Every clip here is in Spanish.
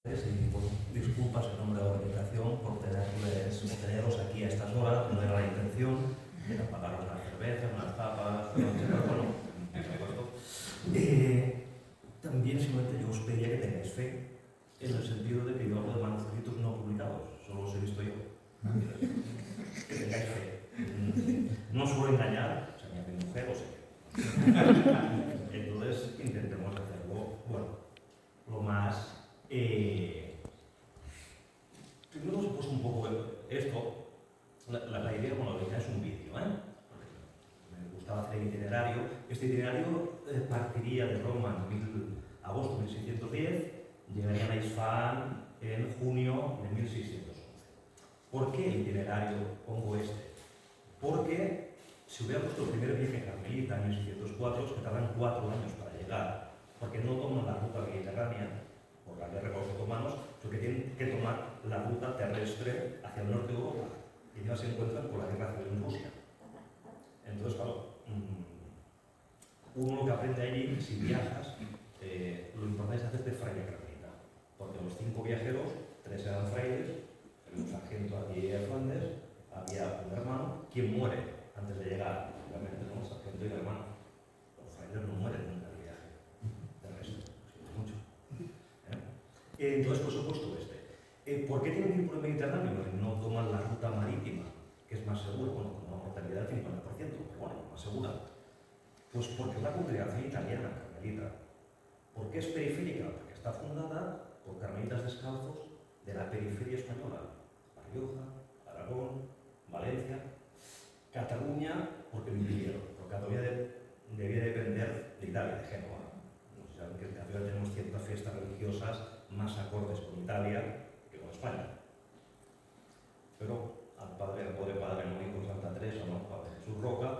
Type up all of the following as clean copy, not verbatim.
Y bueno, disculpas en nombre de la organización por teneros aquí a estas horas, no era la intención, era pagaros unas cervezas, unas papas, pero bueno, también simplemente yo os pediría que tengáis fe, en el sentido de que yo hablo de manuscritos no publicados, solo los he visto yo. Que tengáis fe. No suelo engañar, o sea, ni a mi mujer o sea. Entonces intentemos hacerlo, bueno, lo más... Primero os he puesto un poco esto, la idea, bueno, la idea es un vídeo, me gustaba hacer el itinerario. Este itinerario partiría de Roma en agosto de 1610, llegaría a Isfahán en junio de 1611. ¿Por qué el itinerario pongo este? Porque si hubiera puesto el primer viaje carmelita en 1604, es que tardan 4 años para llegar, porque no toman la ruta mediterránea por la guerra con los otomanos, sino que tienen que tomar la ruta terrestre hacia el norte de Europa, y ya se encuentran con la guerra civil en Rusia. Entonces, claro, uno lo que aprende allí, si viajas, lo importante es hacerte fraile carmelita, porque los 5 viajeros, 3 eran frailes, un sargento aquí en Flandes, había un hermano, quien muere antes de llegar, obviamente, ¿no? Sargento y hermano. Los frailes no mueren nunca en el viaje terrestre, lo mucho. Entonces, pues he puesto este. ¿Por qué tienen que ir por el Mediterráneo? No toman la ruta marítima, que es más segura, bueno, con una mortalidad del 50%, pero bueno, más segura. Pues porque es la congregación italiana, carmelita. ¿Por qué es periférica? Porque está fundada por carmelitas descalzos de la periferia española. La Rioja, Aragón, Valencia, Cataluña, porque vivieron. Pero Cataluña debía depender de Italia, de Génova. No sé si saben que en Cataluña tenemos ciertas fiestas religiosas más acordes con Italia que con España. Pero al pobre padre Mónico Santa Teresa, ¿no? Padre Jesús Roca,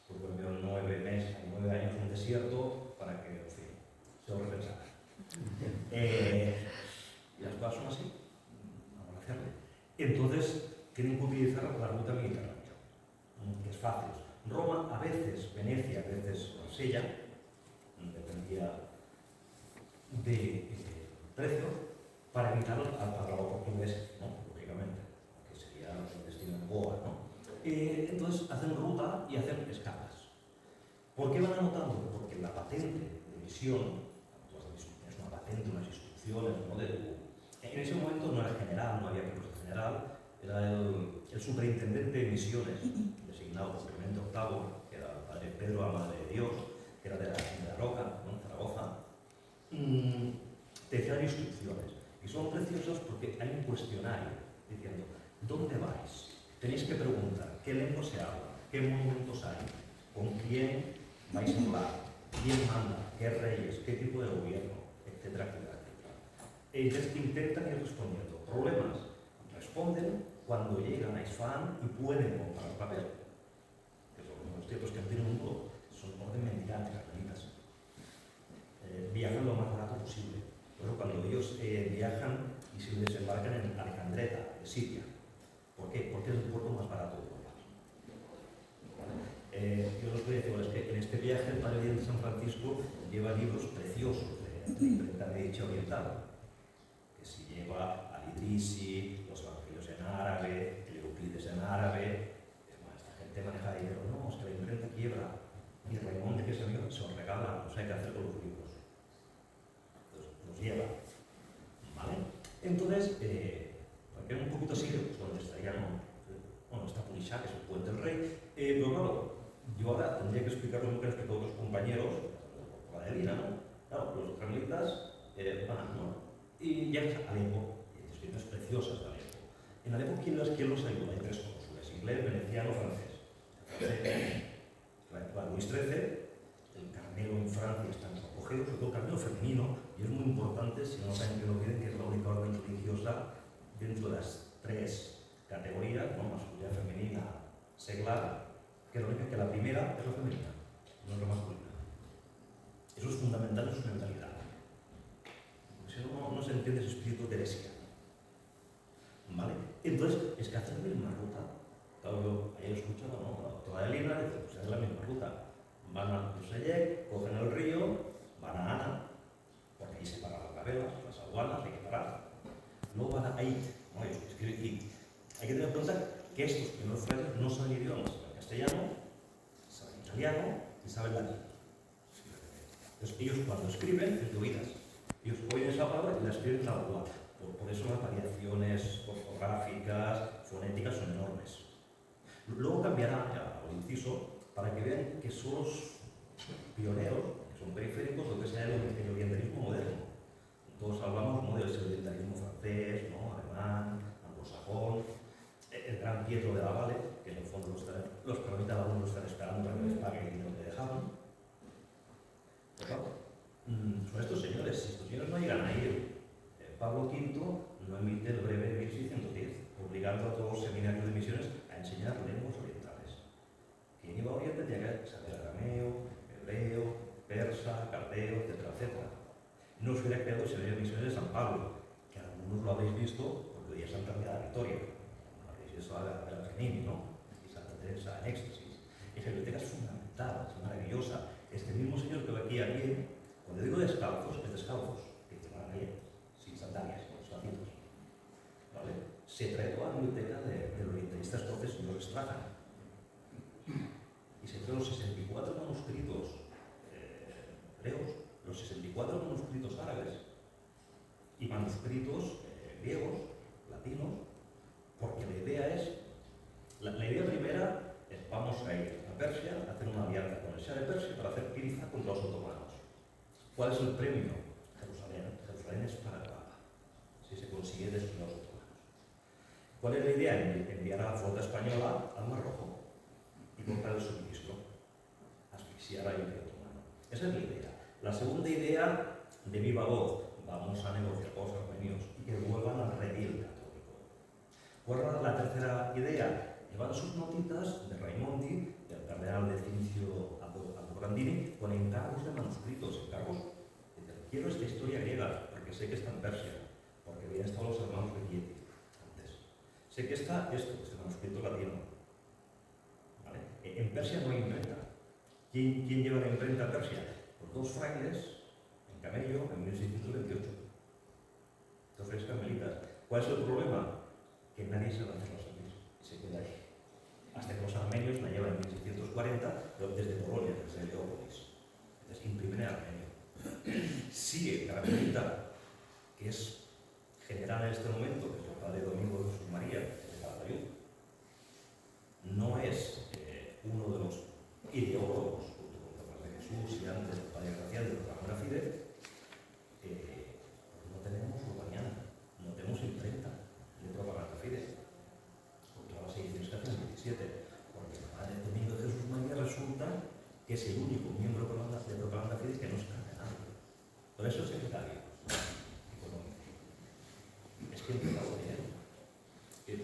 pues volvió 9 meses, 9 años en un desierto para que, en fin, se lo repensara. Y las cosas son así, vamos a hacerlo. Entonces, tienen que utilizar la ruta mediterránea, que es fácil. Roma, a veces Venecia, a veces Marsella, dependía de precio, para evitar al patrón portugués, ¿no? Lógicamente, que sería el destino de Goa, ¿no? Entonces hacen ruta y hacen escalas. ¿Por qué van anotando? Porque la patente de emisión, es una patente, unas instrucciones, ¿no? En ese momento no era general, no había prepuesto general, era el superintendente de emisiones, designado por Clemente VIII, que era el padre Pedro Amadre de Dios, que era de la Roca, ¿no? Zaragoza. Te decían instrucciones, y son preciosas porque hay un cuestionario diciendo, ¿dónde vais? Tenéis que preguntar qué lengua se habla, qué monumentos hay, con quién vais a hablar, quién manda, qué reyes, qué tipo de gobierno, etcétera, etcétera, etcétera. Ellos intentan ir respondiendo. ¿Problemas? Responden cuando llegan a Isfahán y pueden comprar papel. Que son los tipos que tienen un mundo, son orden mendigantes, carmelitas. Viajan lo más barato posible. Por eso cuando ellos viajan y se desembarcan en Alejandreta, de Siria. ¿Por qué? Porque es el puerto más barato de Europa. Yo os voy a decir, es que en este viaje el padre de San Francisco lleva libros preciosos de la imprenta Medici Oriental. Que si lleva al Idrisi, los evangelios en árabe, el Euclides en árabe. Es más, esta gente maneja dinero. No, es que la imprenta quiebra. Y Raymond, que es amigo, se los regala. No sé qué hacer con los libros. Los lleva. ¿Vale? Entonces, porque un poquito así, pues donde estaría, bueno, está Punishá, que es el puente del rey, pero claro, yo ahora tendría que explicar lo que han explicado otros compañeros, por la de Lina, ¿no? Claro, los carmelitas van, ¿no? Y ya está Alepo, y hay descripciones preciosas de Alepo. En Alepo, ¿quién los ayuda? Hay 3 cónsules, inglés, veneciano, francés. Luis XIII, el Carmelo en Francia está en su apogeo, sobre todo el Carmelo femenino, y es muy importante, si no saben que lo quieren, que es la única orden religiosa dentro de las 3 categorías, ¿no? Masculina, femenina, seglar, que es la única, que la primera es la femenina, no es la masculina. Eso es fundamental en su mentalidad. Porque si no, no se entiende ese espíritu de heresia. ¿Vale? Entonces, es que hacen la misma ruta. Claro, yo he escuchado, ¿no? Toda la Lina dice, pues es la misma ruta. Van a Tusellec, cogen el río, van a Ana, porque ahí se paran las gabelas, las aduanas, hay que parar. Global Aid, ¿no? Y hay que tener en cuenta que estos primeros frailes no saben idiomas, saben castellano, saben italiano y saben latín. Entonces ellos cuando escriben es de oídas. Ellos oyen esa palabra y la escriben tal cual. Por eso las variaciones ortográficas, fonéticas son enormes. Luego cambiará al inciso para que vean que son los pioneros, que son periféricos, lo que sea el orientalismo moderno. Todos hablamos, ¿no?, del orientalismo francés, ¿no?, alemán, anglosajón, el gran Pietro de la Valle, que en el fondo los carmelitas aún lo están esperando para que les pague el dinero que dejaban. Pero claro, son estos señores, si estos señores no llegan a ir, Pablo V no emite el breve 1610, obligando a todos los seminarios de misiones a enseñar lenguas orientales. Quien iba a Oriente tenía que saber arameo, hebreo, persa, caldeo, etcétera, etcétera. No se hubiera creado el seminario de misiones de San Pablo, que algunos lo habéis visto porque hoy es Santa María de la Victoria. Habéis visto a la Genini, ¿no? Y Santa Teresa en éxtasis. Esa biblioteca es fundamental, es maravillosa. Este mismo señor que va aquí ayer, cuando digo descalzos, es descalzos, que van ayer, sin sandalias, con los zapatos. ¿Vale? Se trae toda la biblioteca del orientalista escocés y los extrajan. Y se traen los 64 manuscritos hebreos, los 64 manuscritos árabes y manuscritos griegos, latinos, porque la idea es, la idea primera es vamos a ir a Persia a hacer una alianza con el Shah de Persia para hacer pinza contra los otomanos. ¿Cuál es el premio? Jerusalén. Jerusalén es para el Papa, si se consigue destruir a los otomanos. ¿Cuál es la idea? Enviar a la flota española al Mar Rojo y cortar el suministro, asfixiar al Imperio Otomano. Esa es la idea. La segunda idea, de viva voz, vamos a negociar con los armenios y que vuelvan al redil católico. ¿Cuál era la tercera idea? Llevan sus notitas de Raimondi, del cardenal de Cinicio Aldobrandini, con encargos de manuscritos, encargos. Quiero esta historia griega, porque sé que está en Persia, porque habían estado los hermanos de Chieti antes. Sé que está este manuscrito latino. ¿Vale? En Persia no hay imprenta. ¿Quién lleva la imprenta a Persia? Los dos frailes en camello en 1628. Dos frailes carmelitas. ¿Cuál es el problema? Que nadie sabe hacer los servicios y se queda ahí. Hasta que los armenios la llevan en 1640, pero desde Polonia, desde Leópolis. Entonces imprimen en armenio. Sigue Carmelita, que es general en este momento, que es el padre Domingo de Jesús María, de Calatayud. No es uno de los ideólogos de Jesús y antes del Padre Gracial de la Buena Fide. No tenemos urbaniana, no tenemos imprenta de propaganda fide, contra las ediciones que hacen el 17, porque el Padre Domingo de Jesús María resulta que es el único miembro de propaganda fide que no es cardenal. Por eso es secretario económico. Es que empezado dinero.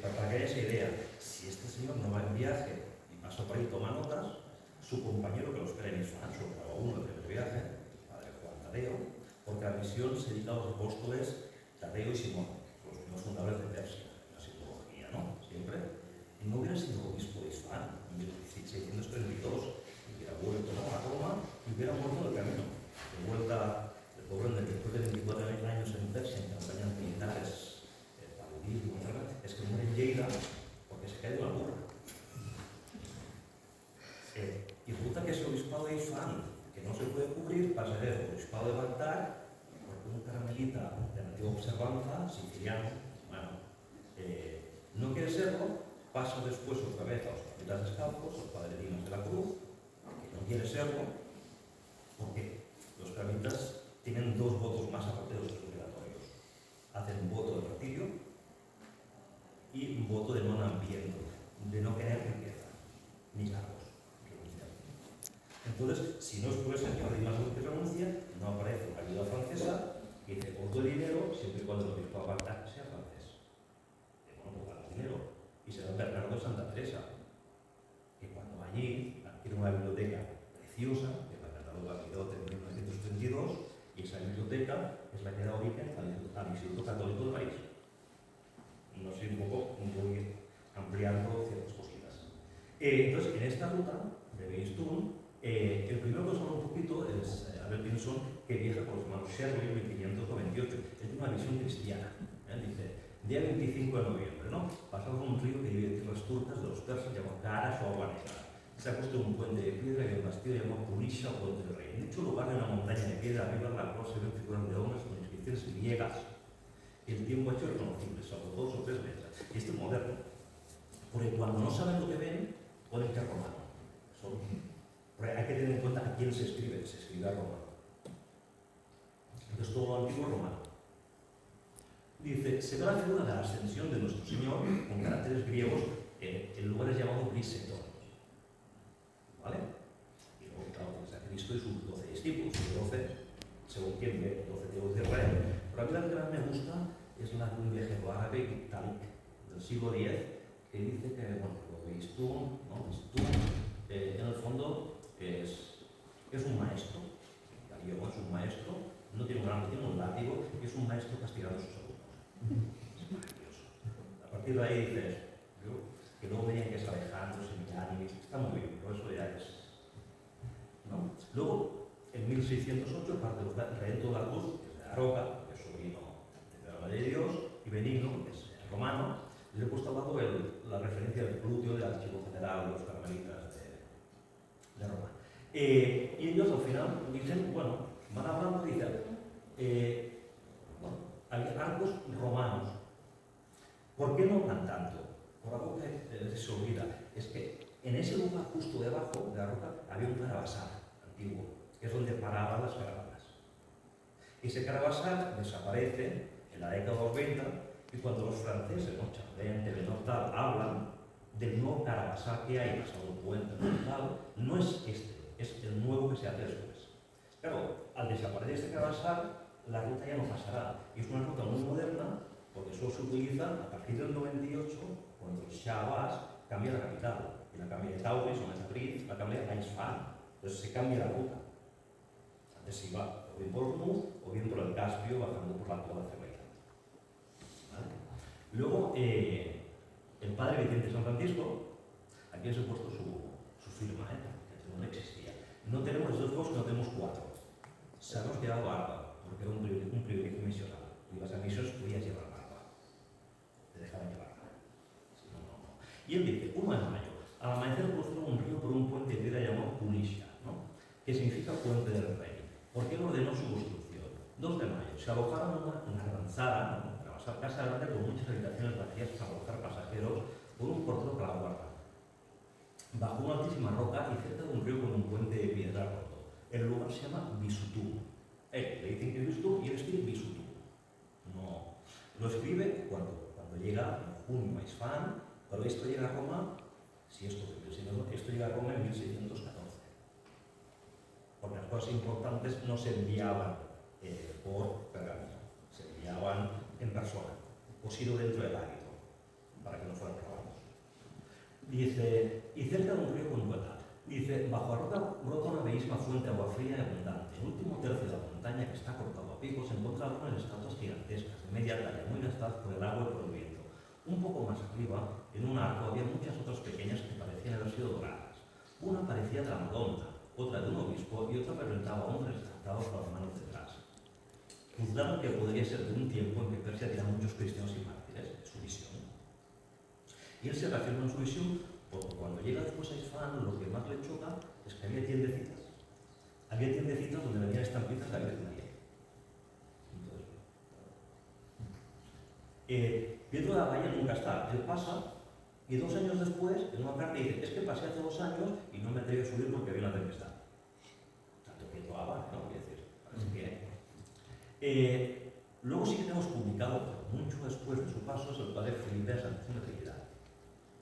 Para que haya esa idea, si este señor no va en viaje y pasa por ahí y toma notas, su compañero que los espera en Isfán, su graba uno del primer viaje, el padre Juan Tadeo, porque la misión se dedica a los apóstoles Tadeo y Simón, los primeros fundadores de Persia, la psicología, ¿no? Siempre. Y no hubiera sido obispo de Isfán en 1632, y hubiera vuelto a Roma y hubiera muerto en el camino. De vuelta, el pobre, después de 24 años en Persia, en campañas militares, paludismo, es que muere en Lleida porque se cae de una burra. Y resulta que ese obispado de Isfán, que no se puede cubrir, pasa a ser el obispado de Bagdad, porque un carmelita de la antigua observanza, siciliano, bueno, no quiere serlo, pasa después otra vez a los carmelitas descalzos, los padrecinos de la cruz, que no quiere serlo, porque los carmelitas tienen dos votos más aparte de los obligatorios. Hacen un voto de martirio y un voto de no ambiente, de no querer riqueza, ni cargos. Entonces, si no es por ese señor de más que renuncia, no aparece la ayuda francesa que dice, os doy dinero siempre y cuando el obispo de Bagdad sea francés. Bueno, pues da dinero. Y será Bernardo de Santa Teresa, que cuando va allí adquiere una biblioteca preciosa, que la Bernardo Validot en 1932, y esa biblioteca es la que da origen al Instituto Católico de París. No sé, un poco voy ampliando ciertas cositas. Entonces, en esta ruta de Beistún, el primero que os hablo un poquito es Abel Pinson, que viaja con los hermanos Sherwood en 1598. Él tiene una visión cristiana. Dice, Día 25 de noviembre, ¿no? Pasamos un río que divide tierras turcas de los persas llamado Caras o Agua Negra. Se ha construido un puente de piedra y un castillo llamado Purisha o Puente del Rey. En dicho lugar hay una montaña de piedra arriba de la cual se ven figuras de hombres con inscripciones griegas. El tiempo ha hecho reconocible, salvo 2 o 3 letras. Y esto es moderno. Porque cuando no saben lo que ven, ponen que es romano. Porque hay que tener en cuenta a quién se escribe a romano. Entonces todo lo antiguo es romano. Dice, se ve la figura de la ascensión de nuestro Señor con caracteres griegos en lugares llamados Griseton. ¿Vale? Y luego, claro, tienes a Cristo y sus 12 discípulos, y 12, según quien ve, 12 tribus de Israel. Pero a mí la que más me gusta es la de un viajero árabe, Talik, del siglo X, que dice que, bueno, lo veis tú, ¿no? En el fondo es un maestro, Darío es un maestro, no tiene un gran, tiene un látigo, y es un maestro castigando a sus alumnos. Es maravilloso. A partir de ahí dices, que luego venían que es Alejandro, Semillani, está muy bien, pero eso ya es. ¿No? Luego, en 1608, parte del Redentor de la Luz, que es de Aroca, que es sobrino de la Madre de Dios, y Benigno, que es romano, les he puesto al lado la referencia del Plutio del Archivo General de los Carmelitas de Roma. Y ellos al final dicen, bueno, van hablando y dicen, bueno, había arcos romanos. ¿Por qué no van tanto? Por algo que se olvida. Es que en ese lugar justo debajo de la roca había un carabasal antiguo, que es donde paraban las caravanas. Ese carabasal desaparece en la década de los 20 y cuando los franceses, ¿no? Chardin, Tevenot, hablan del nuevo carabasal que hay pasado un puente, no es este, es el nuevo que se hace después. Claro, al desaparecer este carabasal, la ruta ya no pasará. Y es una ruta muy moderna, porque solo se utiliza a partir del 98, cuando el Shah Abbas cambia la capital. Y la cambia de Tauris o de Tabriz, la cambia a Isfahan. Entonces se cambia la ruta. Antes se iba o bien por Hormuz o bien por el Caspio, bajando por la actual Azerbaiyán. ¿Vale? Luego, el padre Vicente San Francisco, aquí os he puesto su firma, que no existía. No tenemos 2 juegos, no tenemos 4. Se hemos quedado barba, porque era un privilegio misional. Tú ibas a misiones, podías llevar barba. Te dejaban llevar barba. Si no, no. Y él dice, 1 de mayo, al amanecer cruzó un río por un puente de piedra llamado Purisha, ¿no? Que significa puente del rey. ¿Por qué no ordenó su construcción? 2 de mayo, se alojaron una avanzada, ¿no? Una casa grande con muchas habitaciones vacías para alojar pasajeros con un portero para la guarda. Bajo una altísima roca y cerca de un río con un puente de piedra roto. El lugar se llama Bisutum. Le dicen que es Bisutum y él escribe Bisutum. No. Lo escribe cuando llega en junio a Isfahan, pero esto llega a Roma, si esto llega a Roma en 1614. Porque las cosas importantes no se enviaban por pergamino, se enviaban en persona, cosido dentro del hábito, para que no fueran robados. Dice, y cerca de un río con dueña. Dice, bajo la roca brota una bellísima fuente de agua fría y abundante. En el último tercio de la montaña, que está cortado a picos, se encontraron unas estatuas gigantescas, de media talla, muy gastadas por el agua y por el viento. Un poco más arriba, en un arco, había muchas otras pequeñas que parecían haber sido doradas. Una parecía de la Madonna, otra de un obispo y otra representaba a hombres tratados por las manos detrás. Juzgaron que podría ser de un tiempo en que Persia tenía muchos cristianos y mártires, su visión. Y él se reafirma en su visión porque cuando llega después a Isfahan, lo que más le choca es que había tiendecitas. Había tiendecitas donde venían estampitas de la Virgen María. Pedro de la Bahía nunca está. Él pasa y 2 años después, en una carta dice, es que pasé hace 2 años y no me atreví a subir porque había una tempestad. Tanto Pedro de la Bahía, ¿no? Voy a decir. Así que, luego sí que tenemos publicado, pero mucho después de su paso, es el padre Felipe de Santísima Trinidad.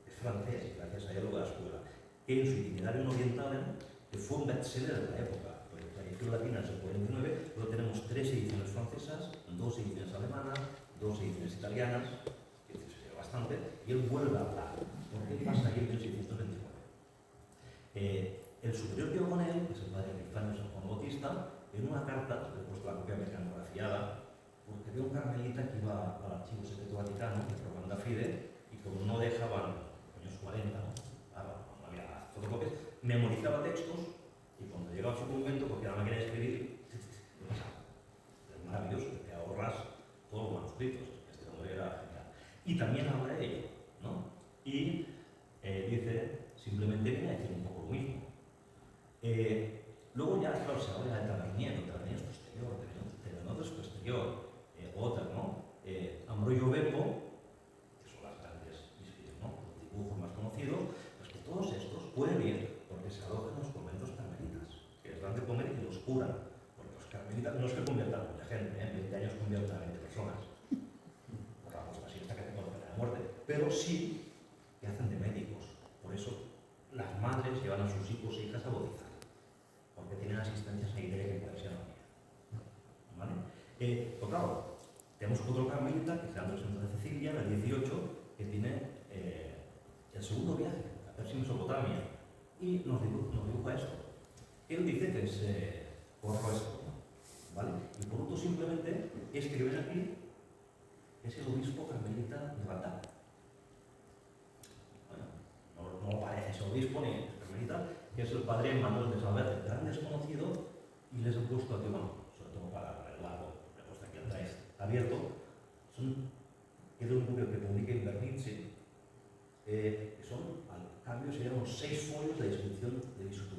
Es francés, gracias a él lo de la escuela, que en su itinerario oriental, que fue un bestseller de la época, porque la edición latina es el 49, luego tenemos 3 ediciones francesas, 2 ediciones alemanas, 2 ediciones italianas, que se ve bastante, y él vuelve a hablar. ¿Por qué pasa ahí en 1629? El superior que va con él, que es el padre Epifanio San Juan Bautista, en una carta, le he puesto la copia mecanografiada, porque había un carmelita que iba al Archivo Secreto Vaticano, de Propaganda Fide, y como no dejaban, años 40, ¿no? No había fotocopias, memorizaba textos, y cuando llegaba a su convento, porque la máquina de escribir, lo pasaba. Es maravilloso, te ahorras todos los manuscritos. Este hombre era genial. Y también habla de ello, ¿no? Y dice, simplemente viene a decir un poco lo mismo. Luego ya, claro, se habla del taberniero es posterior, Telenodo es posterior, otra, ¿no? Ambroyo Bembo, que son las grandes, ¿no? Los dibujos más conocidos, pues que todos estos pueden ir, porque se alojan en los conventos carmelitas, que les dan de comer y los curan, porque los carmelitas no es que conviertan a mucha gente, en 20 años convierten a 20 personas, por la puesta siesta que te conocen a la muerte, pero sí que hacen de médicos. Por eso las madres llevan a sus hijos e hijas a bautizar, porque tienen asistencia sanitaria que puede ser la mía. ¿Vale? Pues claro, tenemos otro carmelita, que es Andrés Santa Cecilia, en el 18, que tiene el segundo viaje a Persia y Mesopotamia, y nos dibuja esto. Él dice que es corro esto, ¿vale? Y por otro simplemente, este que ven aquí es el obispo carmelita de Bagdad. Bueno, no parece ese obispo ni es carmelita, que es el padre Manuel de Salvete, gran desconocido, y les he puesto aquí, bueno, sobre todo para el lado, le he puesto aquí el traje abierto, es un libro que publica en Bernice, que son, al cambio, serían unos 6 folios de descripción de su